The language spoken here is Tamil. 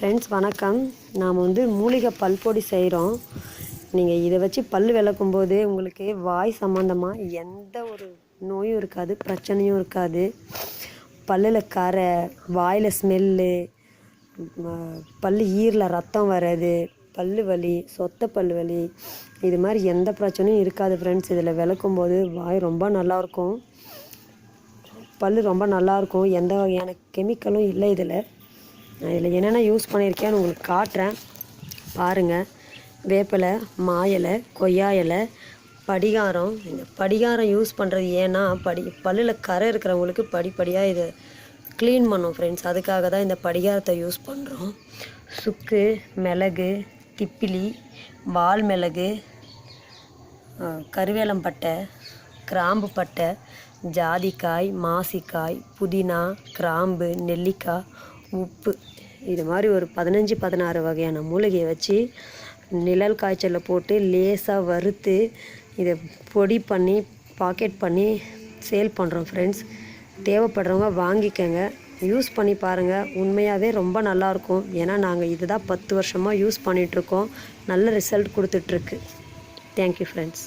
ஃப்ரெண்ட்ஸ் வணக்கம். நாம் மூலிகை பல்பொடி செய்கிறோம். நீங்கள் இதை வச்சு பல் விளக்கும்போது உங்களுக்கு வாய் சம்மந்தமாக எந்த ஒரு நோயும் இருக்காது, பிரச்சனையும் இருக்காது. பல்லில் கரை, வாயில் ஸ்மெல்லு, பல் ஈரில் ரத்தம் வர்றது, பல் வலி, சொத்தை பல் வலி, இது மாதிரி எந்த பிரச்சனையும் இருக்காது ஃப்ரெண்ட்ஸ். இதில் விளக்கும்போது வாய் ரொம்ப நல்லாயிருக்கும், பல் ரொம்ப நல்லாயிருக்கும். எந்த வகையான கெமிக்கலும் இல்லை இதில். நான் இதில் என்னென்ன யூஸ் பண்ணியிருக்கேன்னு உங்களுக்கு காட்டுறேன் பாருங்கள். வேப்பிலை, மா இலை, கொய்யா இலை, படிகாரம். இந்த படிகாரம் யூஸ் பண்ணுறது ஏன்னா பல்லில் கரை இருக்கிறவங்களுக்கு படிப்படியாக இதை க்ளீன் பண்ணும் ஃப்ரெண்ட்ஸ். அதுக்காக தான் இந்த படிகாரத்தை யூஸ் பண்ணுறோம். சுக்கு, மிளகு, திப்பிலி, வால் மிளகு, கருவேலம்பட்டை, கிராம்பு பட்டை, ஜாதிக்காய், மாசிக்காய், புதினா, கிராம்பு, நெல்லிக்காய், உப்பு, இது மாதிரி ஒரு 15-16 வகையான மூலிகையை வச்சு நிழல் காய்ச்சலில் போட்டு லேசாக வறுத்து இதை பொடி பண்ணி பாக்கெட் பண்ணி சேல் பண்ணுறோம் ஃப்ரெண்ட்ஸ். தேவைப்படுறவங்க வாங்கிக்கோங்க, யூஸ் பண்ணி பாருங்கள். உண்மையாகவே ரொம்ப நல்லாயிருக்கும். ஏன்னா நாங்கள் இதுதான் 10 வருஷமாக யூஸ் பண்ணிகிட்ருக்கோம். நல்ல ரிசல்ட் கொடுத்துட்ருக்கு. Thank you friends.